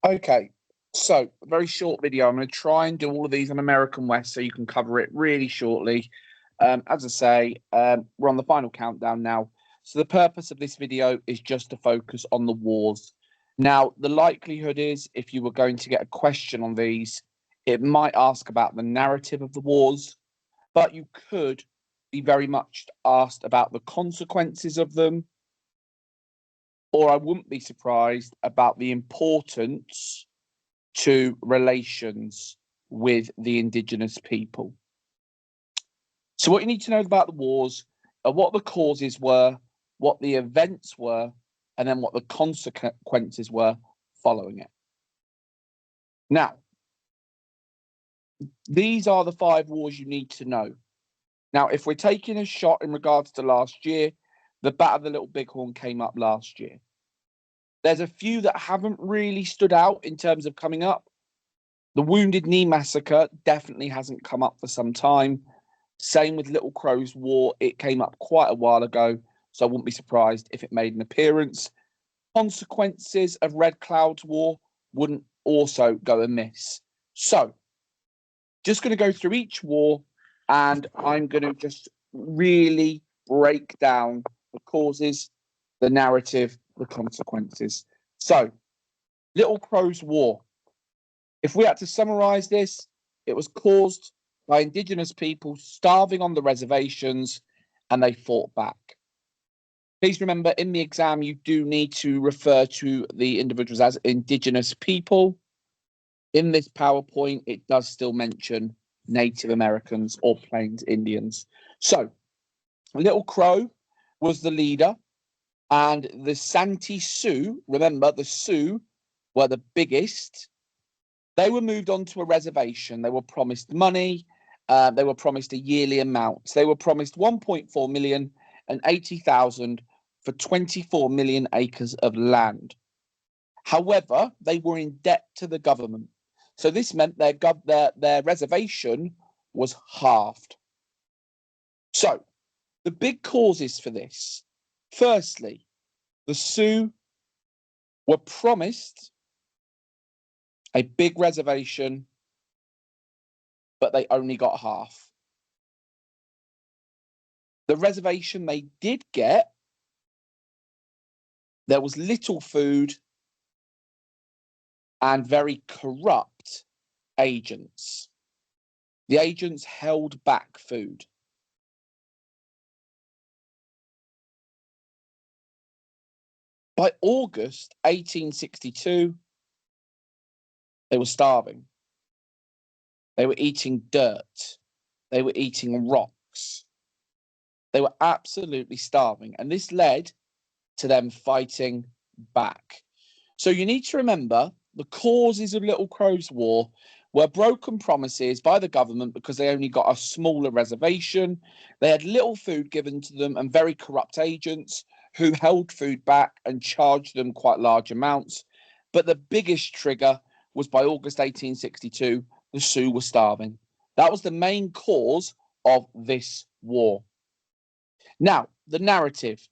Okay, so very short video. I'm going to try and do all of these on American West so you can cover it really shortly. As I say, we're on the final countdown now. So the purpose of this video is just to focus on the wars. Now, the likelihood is if you were going to get a question on these, it might ask about the narrative of the wars, but you could be very much asked about the consequences of them, or I wouldn't be surprised about the importance to relations with the indigenous people. So what you need to know about the wars are what the causes were, what the events were, and then what the consequences were following it. Now, these are the 5 wars you need to know. Now, if we're taking a shot in regards to last year, the Battle of the Little Bighorn came up last year. There's a few that haven't really stood out in terms of coming up. The Wounded Knee Massacre definitely hasn't come up for some time. Same with Little Crow's War. It came up quite a while ago, so I wouldn't be surprised if it made an appearance. Consequences of Red Cloud's War wouldn't also go amiss. So, just going to go through each war, and I'm going to just really break down the causes, the narrative, the consequences. So, Little Crow's War. If we had to summarize this, it was caused by indigenous people starving on the reservations, and they fought back. Please remember, in the exam, you do need to refer to the individuals as indigenous people. In this PowerPoint, it does still mention Native Americans or Plains Indians. So, Little Crow was the leader, and the Santee Sioux, remember, the Sioux were the biggest. They were moved onto a reservation. They were promised money. They were promised a yearly amount. They were promised 1.4 million and 80,000 for 24 million acres of land. However, they were in debt to the government. So this meant their reservation was halved. So the big causes for this, firstly, the Sioux were promised a big reservation, but they only got half. The reservation they did get, there was little food and very corrupt agents. The agents held back food. By August 1862, they were starving. They were eating dirt. They were eating rocks. They were absolutely starving. And this led to them fighting back. So you need to remember the causes of Little Crow's War were broken promises by the government because they only got a smaller reservation. They had little food given to them and very corrupt agents who held food back and charged them quite large amounts. But the biggest trigger was by August 1862, the Sioux were starving. That was the main cause of this war. Now, the narrative.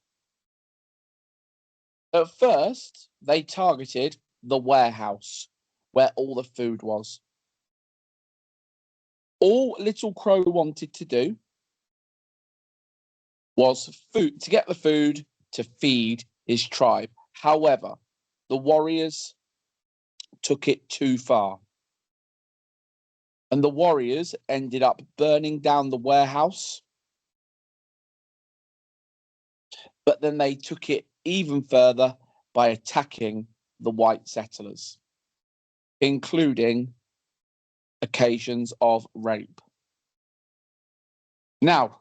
At first, they targeted the warehouse where all the food was. All Little Crow wanted to do was to get the food to feed his tribe. However, the warriors took it too far. And the warriors ended up burning down the warehouse. But then they took it even further by attacking the white settlers, including occasions of rape. Now,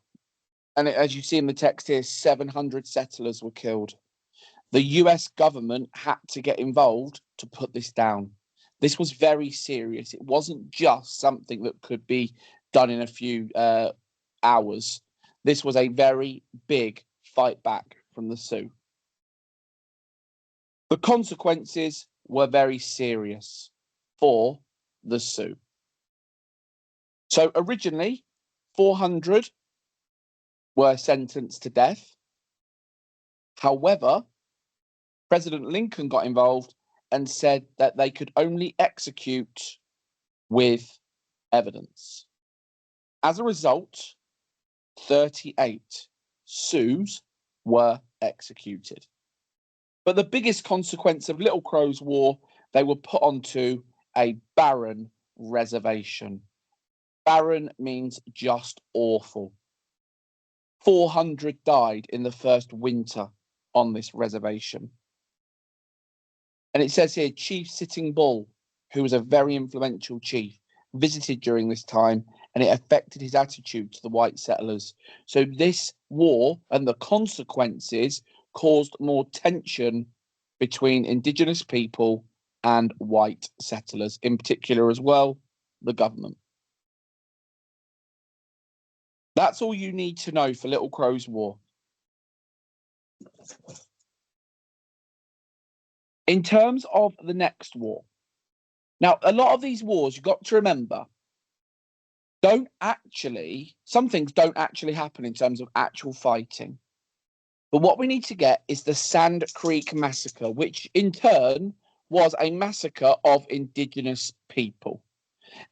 and as you see in the text here, 700 settlers were killed. The US government had to get involved to put this down. This was very serious. It wasn't just something that could be done in a few hours. This was a very big fight back from the Sioux. The consequences were very serious for the Sioux. So originally, 400 were sentenced to death. However, President Lincoln got involved and said that they could only execute with evidence. As a result, 38 Sioux were executed. But the biggest consequence of Little Crow's War, they were put onto a barren reservation. Barren means just awful. 400 died in the first winter on this reservation. And it says here, Chief Sitting Bull, who was a very influential chief, visited during this time, and it affected his attitude to the white settlers. So this war and the consequences caused more tension between indigenous people and white settlers, in particular as well, the government. That's all you need to know for Little Crow's War. In terms of the next war, now, a lot of these wars, you've got to remember, some things don't actually happen in terms of actual fighting. But what we need to get is the Sand Creek Massacre, which in turn was a massacre of indigenous people.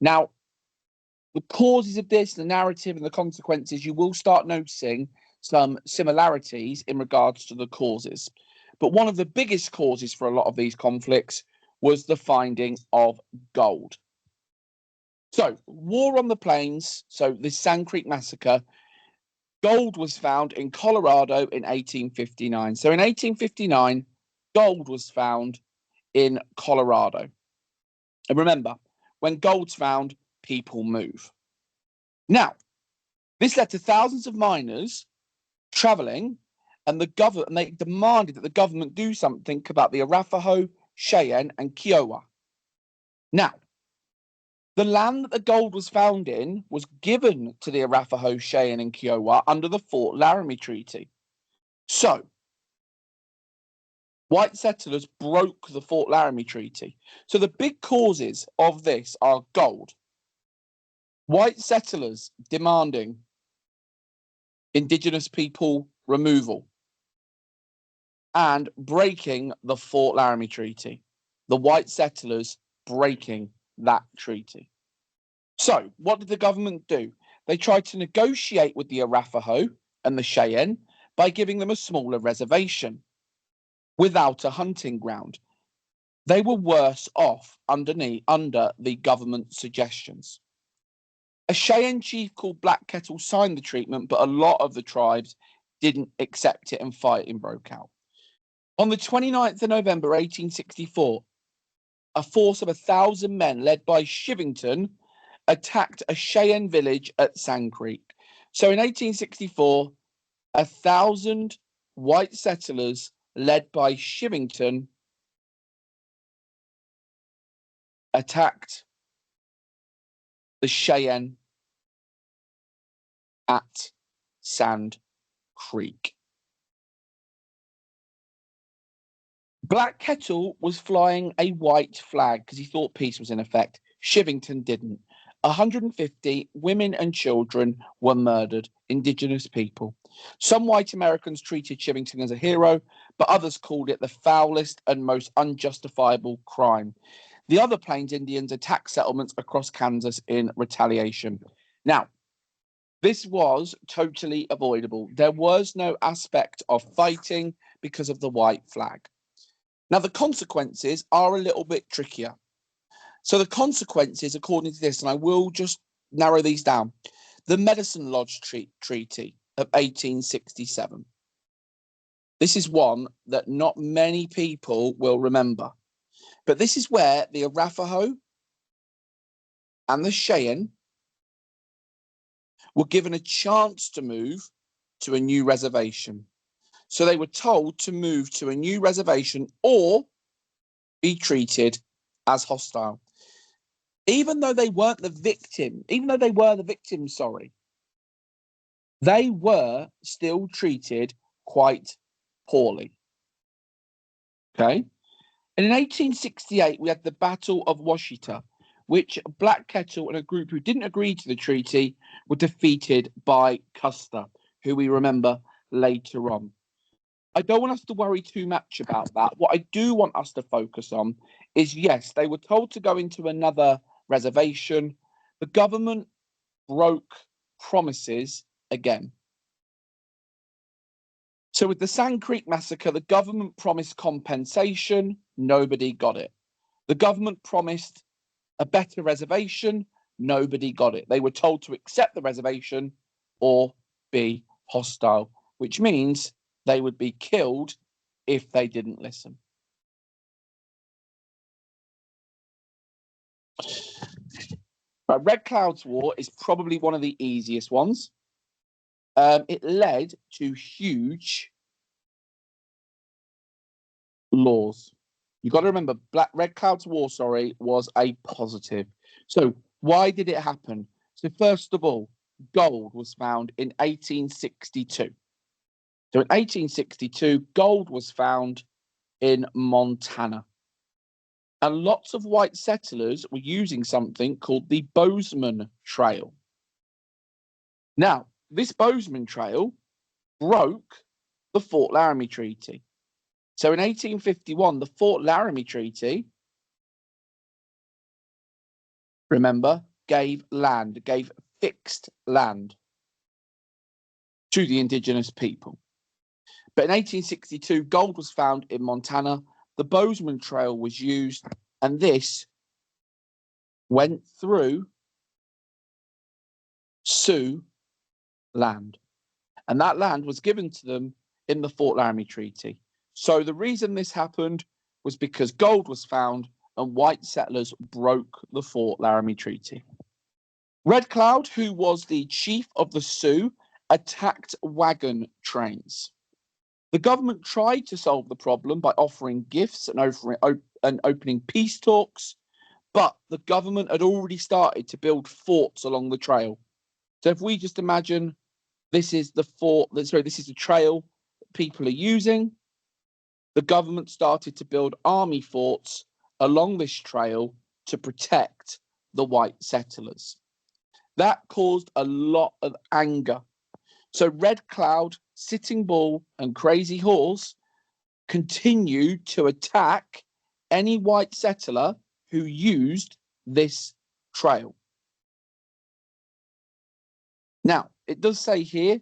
Now, the causes of this, the narrative and the consequences, you will start noticing some similarities in regards to the causes. But one of the biggest causes for a lot of these conflicts was the finding of gold. So, War on the Plains, so the Sand Creek Massacre, gold was found in Colorado in 1859. So in 1859, gold was found in Colorado. And remember, when gold's found, people move. Now, this led to thousands of miners traveling, and they demanded that the government do something about the Arapaho, Cheyenne, and Kiowa. Now, the land that the gold was found in was given to the Arapaho, Cheyenne, and Kiowa under the Fort Laramie Treaty. So, white settlers broke the Fort Laramie Treaty. So the big causes of this are gold, white settlers demanding indigenous people removal, and breaking the Fort Laramie Treaty. The white settlers breaking that treaty. So, what did the government do? They tried to negotiate with the Arapaho and the Cheyenne by giving them a smaller reservation without a hunting ground. They were worse off under the government suggestions. A Cheyenne chief called Black Kettle signed the treatment, but a lot of the tribes didn't accept it and fighting broke out. On the 29th of November, 1864, a force of 1,000 men led by Shivington attacked a Cheyenne village at Sand Creek. So in 1864, 1,000 white settlers led by Shivington attacked the Cheyenne at Sand Creek. Black Kettle was flying a white flag because he thought peace was in effect. Shivington didn't. 150 women and children were murdered, indigenous people. Some white Americans treated Shivington as a hero, but others called it the foulest and most unjustifiable crime. The other Plains Indians attacked settlements across Kansas in retaliation. Now, this was totally avoidable. There was no aspect of fighting because of the white flag. Now, the consequences are a little bit trickier. So the consequences, according to this, and I will just narrow these down, the Medicine Lodge Treaty of 1867. This is one that not many people will remember. But this is where the Arapaho and the Cheyenne were given a chance to move to a new reservation. So they were told to move to a new reservation or be treated as hostile. Even though they weren't the victim, they were still treated quite poorly. Okay. And in 1868, we had the Battle of Washita, which Black Kettle and a group who didn't agree to the treaty were defeated by Custer, who we remember later on. I don't want us to worry too much about that. What I do want us to focus on is, yes, they were told to go into another reservation. The government broke promises again. So with the Sand Creek massacre, the government promised compensation. Nobody got it. The government promised a better reservation. Nobody got it. They were told to accept the reservation or be hostile, which means they would be killed if they didn't listen. Right, Red Cloud's War is probably one of the easiest ones. It led to huge laws. You've got to remember, Red Cloud's War, was a positive. So why did it happen? So first of all, gold was found in 1862. So in 1862, gold was found in Montana. And lots of white settlers were using something called the Bozeman Trail. Now, this Bozeman Trail broke the Fort Laramie Treaty. So in 1851, the Fort Laramie Treaty, remember, gave fixed land to the indigenous people. But in 1862, gold was found in Montana. The Bozeman Trail was used, and this went through Sioux land. And that land was given to them in the Fort Laramie Treaty. So the reason this happened was because gold was found and white settlers broke the Fort Laramie Treaty. Red Cloud, who was the chief of the Sioux, attacked wagon trains. The government tried to solve the problem by offering gifts and opening peace talks, but the government had already started to build forts along the trail. So if we just imagine this is the this is the trail that people are using, the government started to build army forts along this trail to protect the white settlers. That caused a lot of anger. So Red Cloud, Sitting Bull, and Crazy Horse continued to attack any white settler who used this trail. Now, it does say here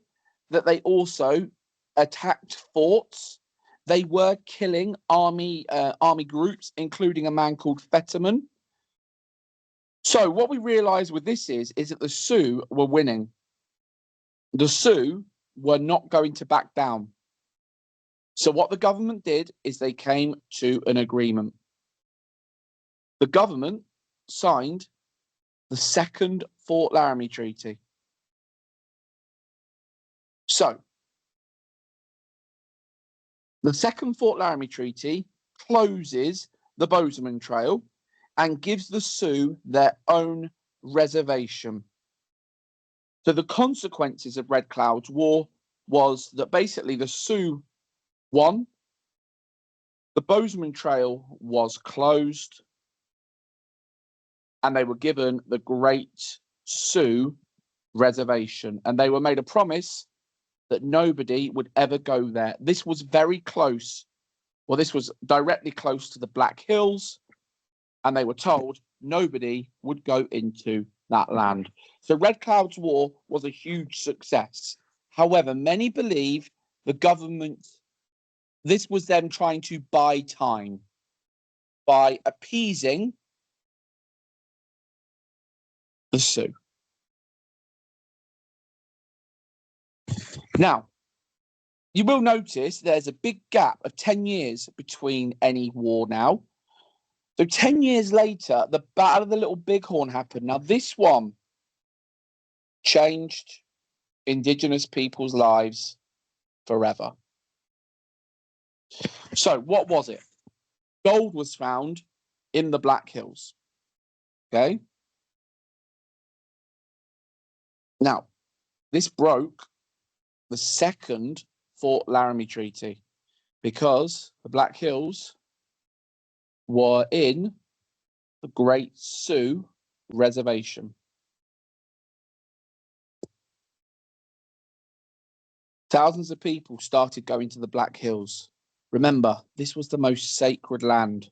that they also attacked forts. They were killing army groups, including a man called Fetterman. So what we realize with this is that the Sioux were winning. The Sioux were not going to back down. So what the government did is they came to an agreement. The government signed the Second Fort Laramie Treaty. So the Second Fort Laramie Treaty closes the Bozeman Trail and gives the Sioux their own reservation. So the consequences of Red Cloud's War was that basically the Sioux won, the Bozeman Trail was closed, and they were given the Great Sioux Reservation. And they were made a promise that nobody would ever go there. This was very close. Well, this was directly close to the Black Hills, and they were told nobody would go into that land. So Red Cloud's War was a huge success. However, many believe the government, this was them trying to buy time by appeasing the Sioux. Now, you will notice there's a big gap of 10 years between any war now. So 10 years later, the Battle of the Little Bighorn happened. Now, this one changed Indigenous people's lives forever. So what was it? Gold was found in the Black Hills. Okay. Now, this broke the Second Fort Laramie Treaty because the Black Hills were in the Great Sioux Reservation. Thousands of people started going to the Black Hills. Remember, this was the most sacred land.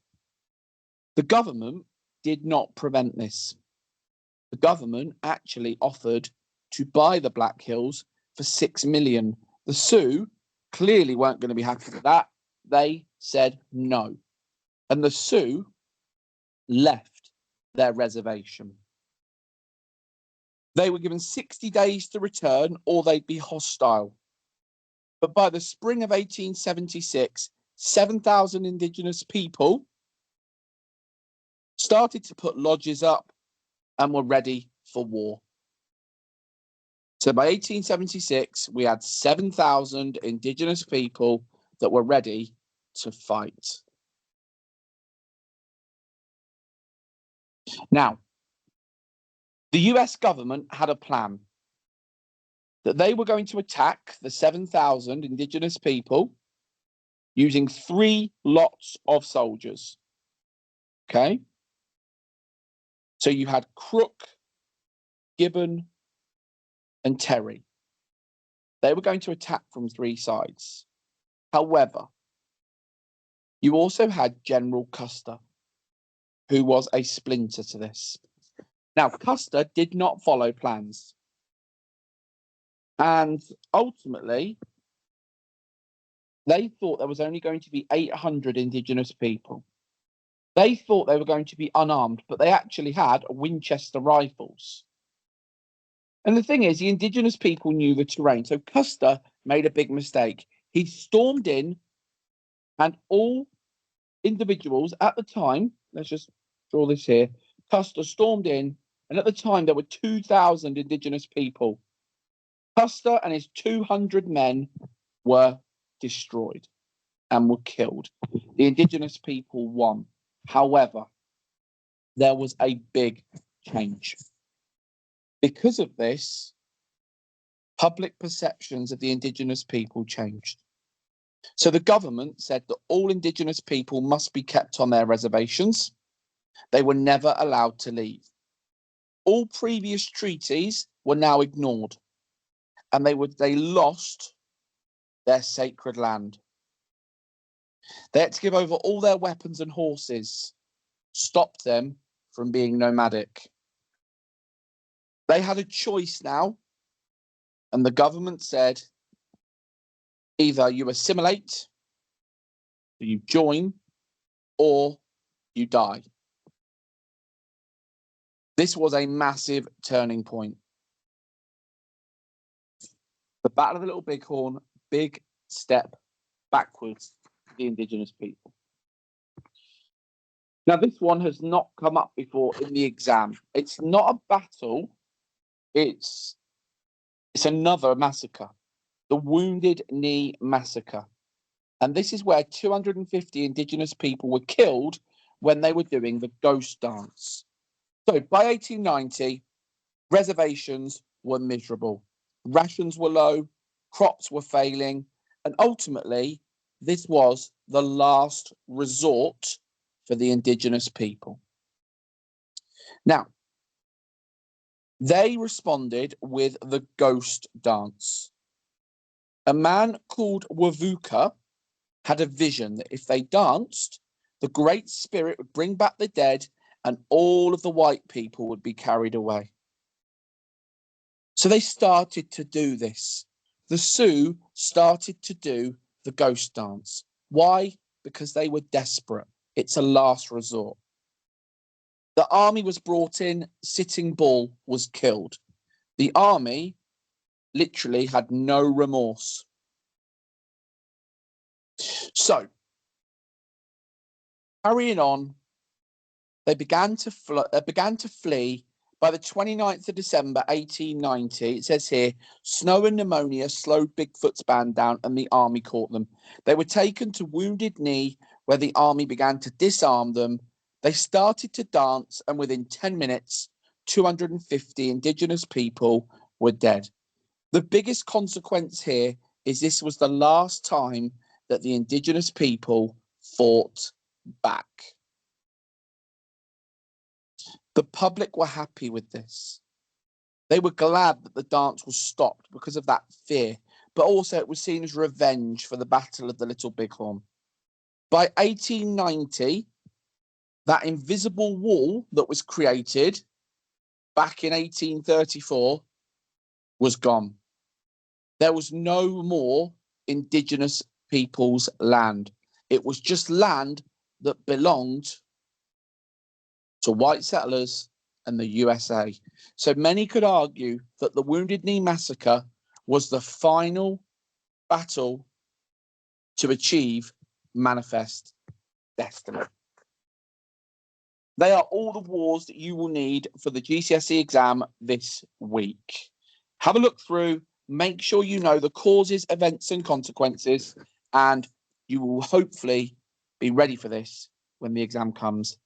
The government did not prevent this. The government actually offered to buy the Black Hills for 6 million. The Sioux clearly weren't going to be happy with that. They said no. And the Sioux left their reservation. They were given 60 days to return or they'd be hostile. But by the spring of 1876, 7,000 Indigenous people started to put lodges up and were ready for war. So by 1876, we had 7,000 Indigenous people that were ready to fight. Now, the US government had a plan that they were going to attack the 7,000 Indigenous people using 3 lots of soldiers. Okay? So you had Crook, Gibbon, and Terry. They were going to attack from 3 sides. However, you also had General Custer, who was a splinter to this. Now, Custer did not follow plans. And ultimately, they thought there was only going to be 800 Indigenous people. They thought they were going to be unarmed, but they actually had Winchester rifles. And the thing is, the Indigenous people knew the terrain. So Custer made a big mistake. He stormed in, and all individuals at the time, let's just draw this here, Custer stormed in, and at the time there were 2,000 Indigenous people. Custer and his 200 men were destroyed and were killed. The Indigenous people won. However, there was a big change. Because of this, public perceptions of the Indigenous people changed. So the government said that all Indigenous people must be kept on their reservations. They were never allowed to leave. All previous treaties were now ignored, and they lost their sacred land. They had to give over all their weapons and horses, stop them from being nomadic. They had a choice now, and the government said, either you assimilate, you join, or you die. This was a massive turning point. The Battle of the Little Bighorn, big step backwards for the Indigenous people. Now, this one has not come up before in the exam. It's not a battle. It's another massacre, the Wounded Knee Massacre. And this is where 250 Indigenous people were killed when they were doing the ghost dance. So by 1890, reservations were miserable. Rations were low, crops were failing, and ultimately, this was the last resort for the Indigenous people. Now, they responded with the ghost dance. A man called Wavuka had a vision that if they danced, the Great Spirit would bring back the dead and all of the white people would be carried away. So they started to do this. The Sioux started to do the ghost dance. Why? Because they were desperate. It's a last resort. The army was brought in, Sitting Bull was killed. The army literally had no remorse. So, carrying on, they began to flee. By the 29th of December, 1890, it says here, snow and pneumonia slowed Bigfoot's band down and the army caught them. They were taken to Wounded Knee, where the army began to disarm them. They started to dance, and within 10 minutes, 250 Indigenous people were dead. The biggest consequence here is this was the last time that the Indigenous people fought back. The public were happy with this. They were glad that the dance was stopped because of that fear. but also it was seen as revenge for the Battle of the Little Bighorn. By 1890, that invisible wall that was created back in 1834 was gone. There was no more indigenous people's land. It was just land that belonged to white settlers and the USA. So many could argue that the Wounded Knee Massacre was the final battle to achieve Manifest Destiny. They are all the wars that you will need for the GCSE exam this week. Have a look through, make sure you know the causes, events, and consequences, and you will hopefully be ready for this when the exam comes